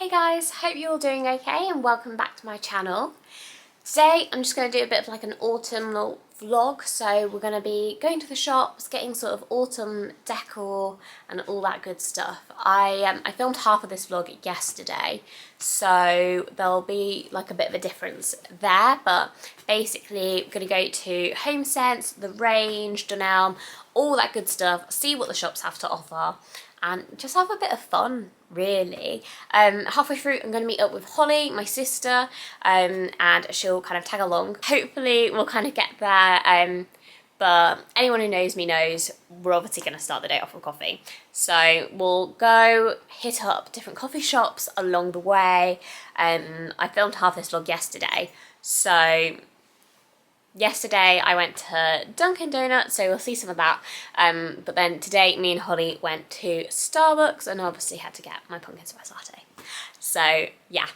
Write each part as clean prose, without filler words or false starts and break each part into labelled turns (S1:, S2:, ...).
S1: Hey guys, hope you're all doing okay and welcome back to my channel. Today I'm just going to do a bit of like an autumnal vlog, so we're going to be going to the shops, getting sort of autumn decor and all that good stuff. I filmed half of this vlog yesterday, so there'll be like a bit of a difference there, but basically we're going to go to Homesense, The Range, Dunelm, all that good stuff, see what the shops have to offer and just have a bit of fun really. Halfway through I'm going to meet up with Holly, my sister, and she'll kind of tag along. Hopefully we'll kind of get there, but anyone who knows me knows we're obviously going to start the day off with coffee. So we'll go hit up different coffee shops along the way. I filmed half this vlog yesterday, so yesterday I went to Dunkin' Donuts, so we'll see some of that. But then today me and Holly went to Starbucks and obviously had to get my pumpkin spice latte. So yeah.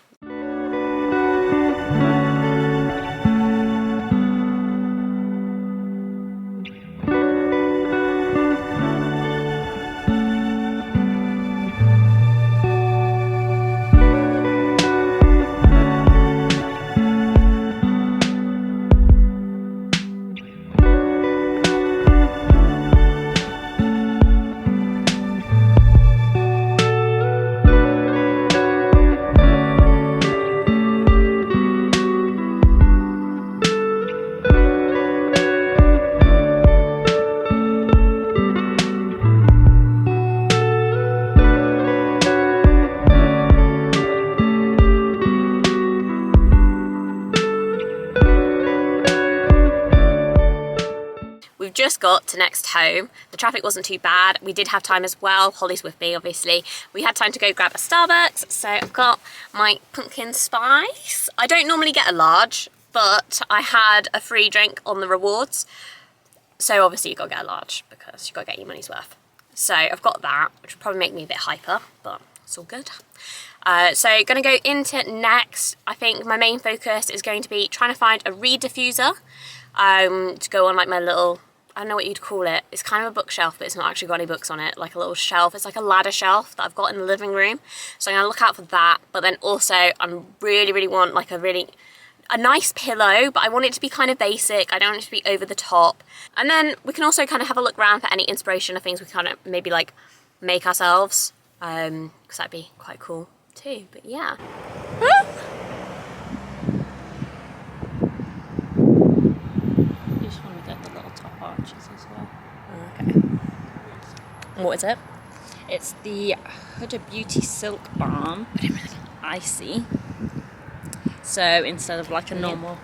S1: We've just got to Next Home. The traffic wasn't too bad. We did have time as well. Holly's with me, obviously. We had time to go grab a Starbucks. So I've got my pumpkin spice. I don't normally get a large, but I had a free drink on the rewards. So obviously you've got to get a large because you've got to get your money's worth. So I've got that, which will probably make me a bit hyper, but it's all good. So going to go into Next. I think my main focus is going to be trying to find a reed diffuser to go on like my little, I don't know what you'd call it. It's kind of a bookshelf, but it's not actually got any books on it. Like a little shelf. It's like a ladder shelf that I've got in the living room. So I'm going to look out for that. But then also I really want like a nice pillow, but I want it to be kind of basic. I don't want it to be over the top. And then we can also kind of have a look around for any inspiration of things we kind of maybe like make ourselves. Because that'd be quite cool too. But yeah. Okay. What is it?
S2: It's the Huda Beauty Silk Balm Icy. So instead of like a normal,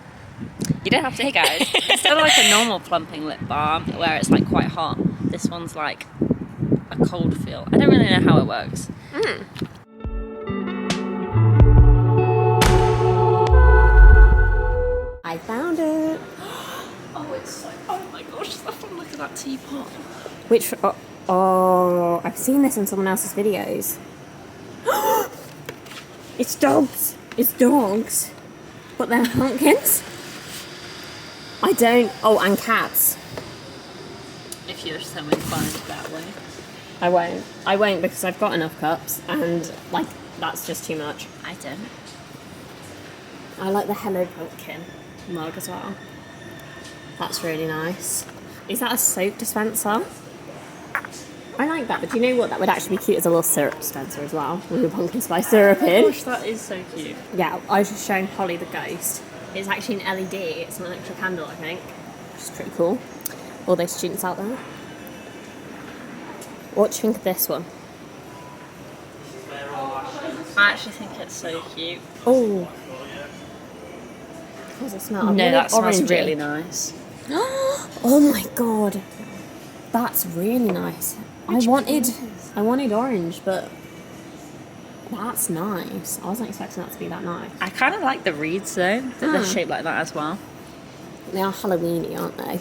S2: you don't have to, hey guys, instead of like a normal plumping lip balm where it's like quite hot, this one's like a cold feel. I don't really know how it works.
S1: I found it.
S2: Oh, it's so, oh my gosh, Stefan, look at that teapot.
S1: Which, oh, I've seen this in someone else's videos. It's dogs. It's dogs. But they're pumpkins. I don't, oh, and cats.
S2: If you're so inclined that way.
S1: I won't because I've got enough cups and like, that's just too much.
S2: I don't.
S1: I like the Hello Pumpkin mug as well. That's really nice. Is that a soap dispenser? I like that, but do you know what? That would actually be cute as a little syrup dispenser as well, with a pumpkin spice syrup in.
S2: Oh gosh, that is so cute.
S1: Yeah, I was just showing Holly the ghost. It's actually an LED, it's an electric candle, I think, which is pretty cool. All those students out there. What do you think of this one?
S2: I actually think it's so cute.
S1: Oh. Does it smell?
S2: No, that smells
S1: orangey.
S2: really nice.
S1: Oh my god. That's really nice. I wanted orange, but that's nice. I wasn't expecting that to be that nice.
S2: I kind of like the reeds though, that they're shaped like that as well.
S1: They are Halloweeny, aren't they?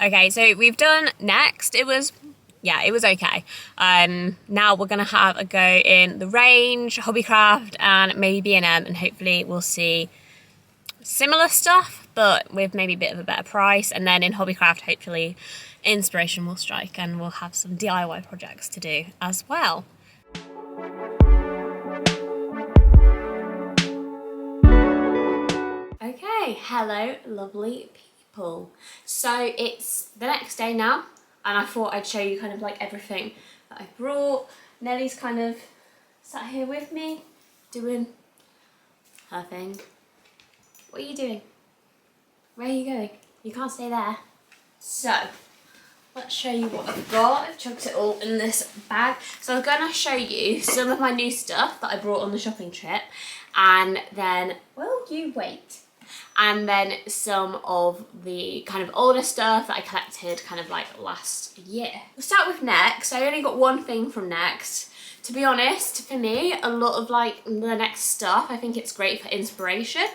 S1: Okay, so we've done Next. It was yeah, it was okay. Now we're gonna have a go in the Range, HobbyCraft, and maybe B&M, and hopefully we'll see similar stuff, but with maybe a bit of a better price. And then in HobbyCraft, hopefully inspiration will strike and we'll have some DIY projects to do as well. Okay, hello lovely people. So it's the next day now, and I thought I'd show you kind of like everything that I brought. Nellie's kind of sat here with me doing her thing. What are you doing? Where are you going? You can't stay there. So let's show you what I've got. I've chucked it all in this bag. So I'm gonna show you some of my new stuff that I brought on the shopping trip, and then, will you wait? And then some of the kind of older stuff that I collected kind of like last year. We'll start with Next. I only got one thing from Next. To be honest, for me, a lot of like the Next stuff, I think it's great for inspiration.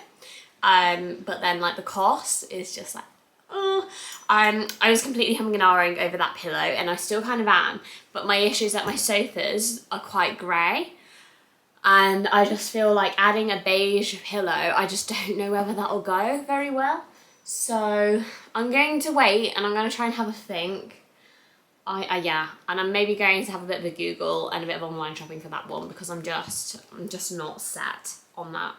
S1: But then like the cost is just like, oh. I was completely humming and ahhing over that pillow, and I still kind of am. But my issue is that my sofas are quite grey. And I just feel like adding a beige pillow, I just don't know whether that'll go very well. So I'm going to wait, and I'm going to try and have a think. Yeah, and I'm maybe going to have a bit of a Google and a bit of online shopping for that one, because I'm just not set on that.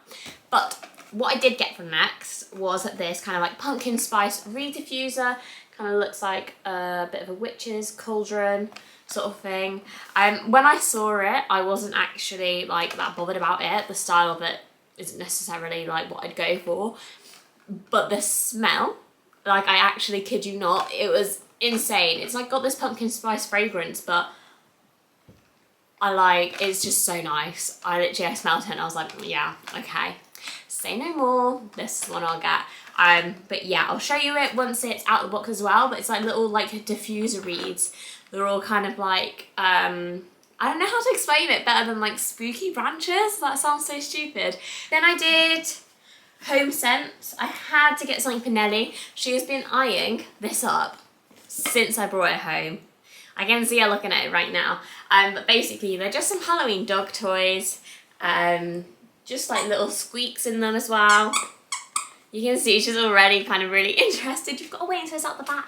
S1: But what I did get from Next was this kind of like pumpkin spice reed diffuser. Kind of looks like a bit of a witch's cauldron sort of thing. When I saw it, I wasn't actually like that bothered about it. The style of it isn't necessarily like what I'd go for, but the smell, like I actually kid you not, it was insane. It's like got this pumpkin spice fragrance, but it's just so nice. I smelled it and I was like, yeah, okay, say no more, this is what I'll get. But yeah, I'll show you it once it's out of the box as well. But it's like little like diffuser reeds. They're all kind of like, I don't know how to explain it better than like spooky branches. That sounds so stupid. Then I did Homesense. I had to get something for Nellie. She has been eyeing this up since I brought it home. I can see her looking at it right now. But basically they're just some Halloween dog toys. Just like little squeaks in them as well. You can see she's already kind of really interested. You've got to wait until it's out the back.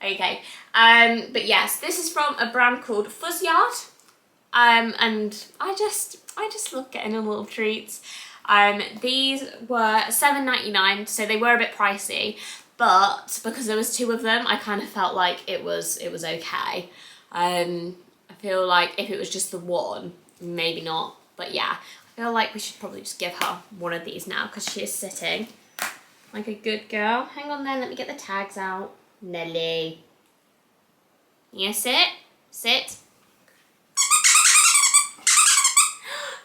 S1: Okay, but yes, this is from a brand called Fuzz Yard, and I just love getting them little treats. These were $7.99, so they were a bit pricey, but because there was two of them, I kind of felt like it was okay. I feel like if it was just the one, maybe not, but yeah, I feel like we should probably just give her one of these now, because she is sitting like a good girl. Hang on then, let me get the tags out. Nelly. You sit? Sit.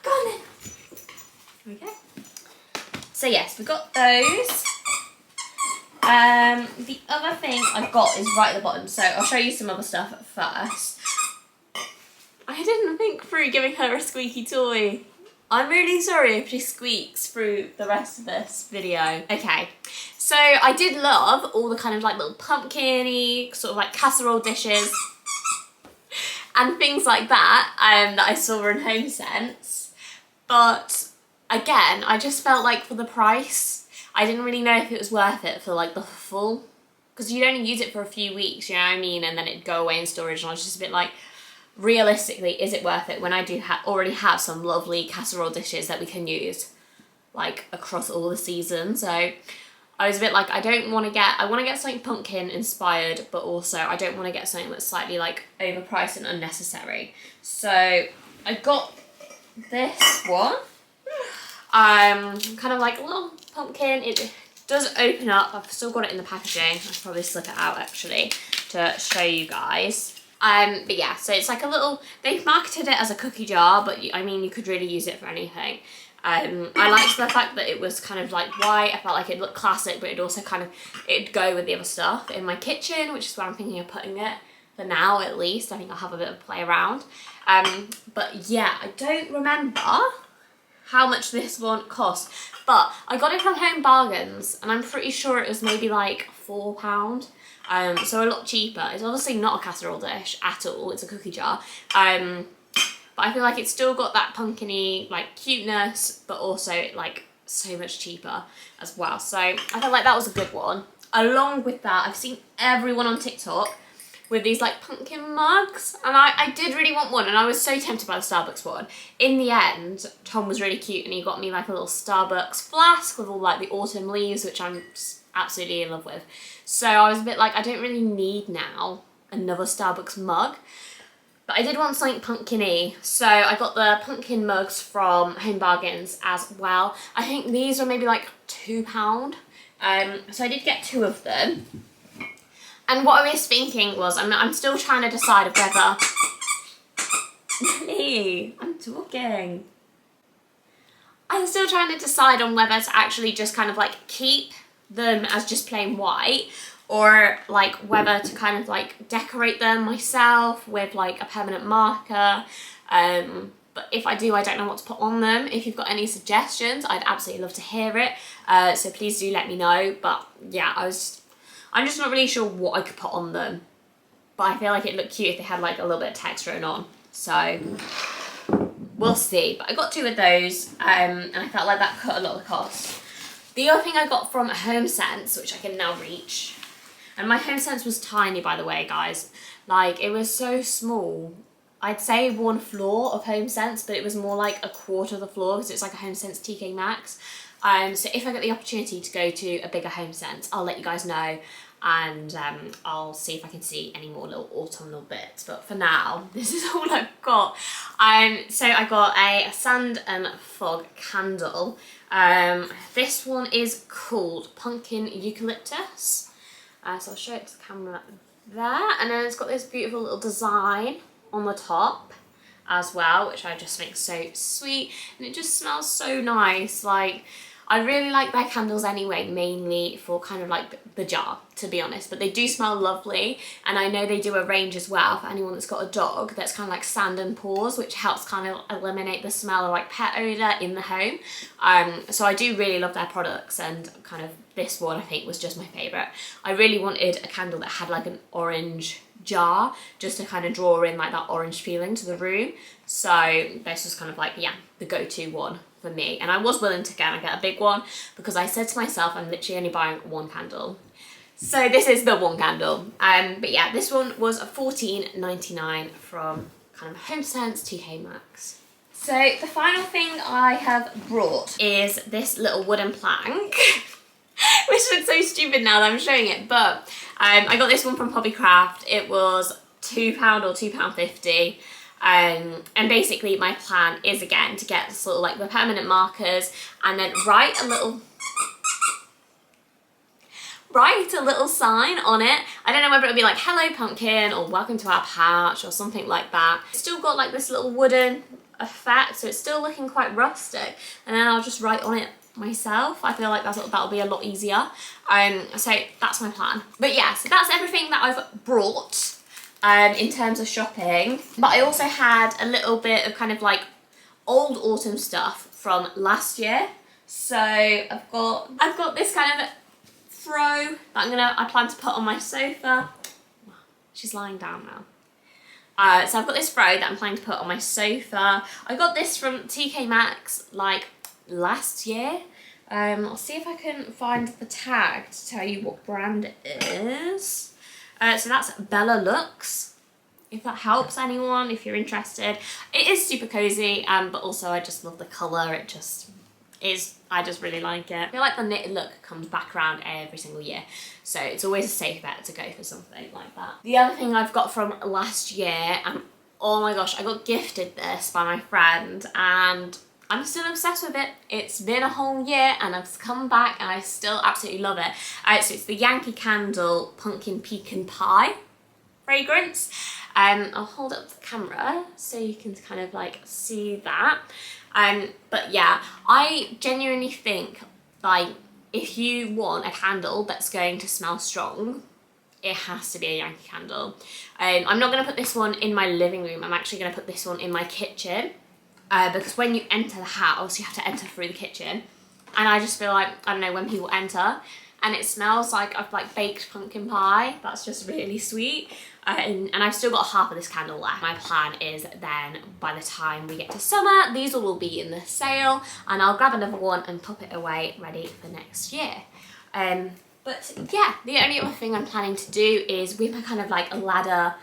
S1: Go on then. Okay. So yes, we got those. The other thing I've got is right at the bottom, so I'll show you some other stuff first. I didn't think through giving her a squeaky toy. I'm really sorry if she squeaks through the rest of this video. Okay, so I did love all the kind of like little pumpkin-y, sort of like casserole dishes and things like that that I saw in Homesense. But again, I just felt like for the price, I didn't really know if it was worth it for like the full, because you'd only use it for a few weeks, you know what I mean? And then it'd go away in storage, and I was just a bit like, realistically, is it worth it when I do already have some lovely casserole dishes that we can use like across all the seasons? So I was a bit like, I want to get something pumpkin inspired, but also I don't want to get something that's slightly like overpriced and unnecessary. So I got this one, kind of like a little pumpkin. It does open up. I've still got it in the packaging. I'll probably slip it out actually to show you guys. But yeah, so it's like a little, they've marketed it as a cookie jar, but I mean, you could really use it for anything. I liked the fact that it was kind of like white. I felt like it looked classic, but it'd go with the other stuff in my kitchen, which is where I'm thinking of putting it for now, at least. I think I'll have a bit of a play around. But yeah, I don't remember how much this one cost, but I got it from Home Bargains and I'm pretty sure it was maybe like £4. So a lot cheaper. It's obviously not a casserole dish at all, it's a cookie jar. But I feel like it's still got that pumpkin-y like cuteness, but also like so much cheaper as well. So I felt like that was a good one. Along with that, I've seen everyone on TikTok with these like pumpkin mugs, and I did really want one, and I was so tempted by the Starbucks one. In the end, Tom was really cute and he got me like a little Starbucks flask with all like the autumn leaves, which I'm just absolutely in love with. So I was a bit like, I don't really need now another Starbucks mug, but I did want something pumpkin-y, so I got the pumpkin mugs from Home Bargains as well. I think these were maybe like £2. So I did get 2 of them. And what I was thinking was, I'm still trying to decide whether... Hey, I'm talking. I'm still trying to decide on whether to actually just kind of like keep them as just plain white, or like whether to kind of like decorate them myself with like a permanent marker. But if I do, I don't know what to put on them. If you've got any suggestions, I'd absolutely love to hear it. So please do let me know. But yeah, I'm just not really sure what I could put on them. But I feel like it looked cute if they had like a little bit of texture on. So we'll see. But I got 2 of those, and I felt like that cut a lot of the cost. The other thing I got from Homesense, which I can now reach, and my Homesense was tiny, by the way, guys. Like, it was so small. I'd say 1 floor of Homesense, but it was more like a quarter of the floor because it's like a Homesense TKMaxx. So if I get the opportunity to go to a bigger Homesense, I'll let you guys know, and I'll see if I can see any more little autumnal bits. But for now, this is all I've got. So I got a sand and fog candle. This one is called Pumpkin Eucalyptus. So I'll show it to the camera there, and then it's got this beautiful little design on the top as well, which I just think so sweet, and it just smells so nice. Like, I really like their candles anyway, mainly for kind of like the jar, to be honest, but they do smell lovely. And I know they do a range as well for anyone that's got a dog that's kind of like sand and paws, which helps kind of eliminate the smell of like pet odor in the home. So I do really love their products, and kind of this one I think was just my favorite. I really wanted a candle that had like an orange jar, just to kind of draw in like that orange feeling to the room. So this was kind of like, yeah, the go-to one for me. And I was willing to get a big one because I said to myself, I'm literally only buying 1 candle. So this is the 1 candle. But yeah, this one was $14.99 from kind of Homesense TKMaxx. So the final thing I have brought is this little wooden plank, which looks so stupid now that I'm showing it, but I got this one from HobbyCraft. It was £2 or £2.50. And basically my plan is, again, to get sort of like the permanent markers and then write a little sign on it. I don't know whether it'll be like "Hello Pumpkin" or "Welcome to our patch" or something like that. It's still got like this little wooden effect, so it's still looking quite rustic, and then I'll just write on it myself. I feel like that'll be a lot easier. So that's my plan. But yeah, so that's everything that I've brought in terms of shopping. But I also had a little bit of kind of like old autumn stuff from last year. So I've got this kind of throw that I plan to put on my sofa. She's lying down now. So I've got this throw that I'm planning to put on my sofa. I got this from TKMaxx like last year. I'll see if I can find the tag to tell you what brand it is. So that's Bella Lux, if that helps anyone, if you're interested. It is super cozy, but also I just love the colour. It just is, I just really like it. I feel like the knitted look comes back around every single year, so it's always a safe bet to go for something like that. The other thing I've got from last year, and oh my gosh, I got gifted this by my friend, and I'm still obsessed with it. It's been a whole year and I've come back and I still absolutely love it. So it's the Yankee Candle Pumpkin Pecan Pie fragrance. I'll hold up the camera so you can kind of like see that. But yeah, I genuinely think like if you want a candle that's going to smell strong, it has to be a Yankee Candle. I'm not going to put this one in my living room. I'm actually going to put this one in my kitchen. because when you enter the house, you have to enter through the kitchen. And I just feel like, I don't know, when people enter and it smells like of like baked pumpkin pie, that's just really sweet. And I've still got half of this candle left. My plan is then by the time we get to summer, these will be in the sale and I'll grab another one and pop it away ready for next year. But yeah, the only other thing I'm planning to do is with my kind of like a ladder,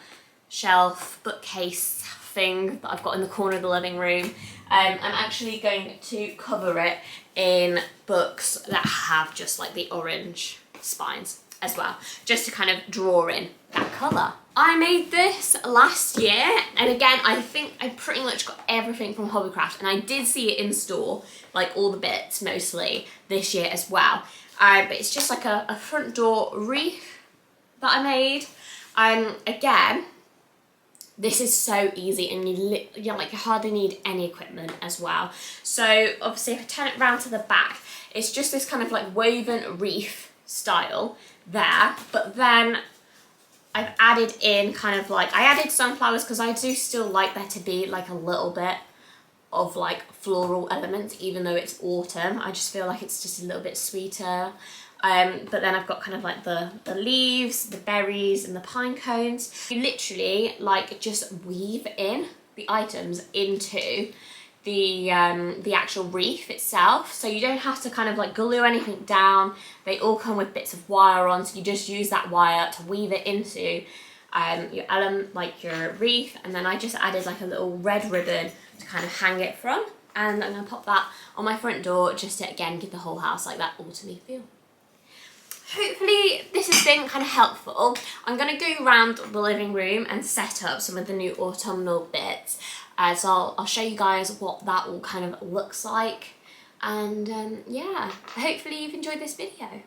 S1: shelf, bookcase thing that I've got in the corner of the living room, I'm actually going to cover it in books that have just like the orange spines as well, just to kind of draw in that colour. I made this last year, and again, I think I pretty much got everything from HobbyCraft, and I did see it in store, like all the bits mostly, this year as well. But it's just like a front door wreath that I made. Again, this is so easy, and you like hardly need any equipment as well. So obviously if I turn it round to the back, it's just this kind of like woven wreath style there, but then I've added in kind of like, I added sunflowers because I do still like there to be like a little bit of like floral elements, even though it's autumn. I just feel like it's just a little bit sweeter. But then I've got kind of like the leaves, the berries and the pine cones. You literally like just weave in the items into the actual wreath itself. So you don't have to kind of like glue anything down. They all come with bits of wire on, so you just use that wire to weave it into your wreath. And then I just added like a little red ribbon to kind of hang it from. And I'm gonna pop that on my front door just to again give the whole house like that autumny feel. Hopefully this has been kind of helpful. I'm going to go around the living room and set up some of the new autumnal bits. So I'll show you guys what that all kind of looks like. And yeah, hopefully you've enjoyed this video.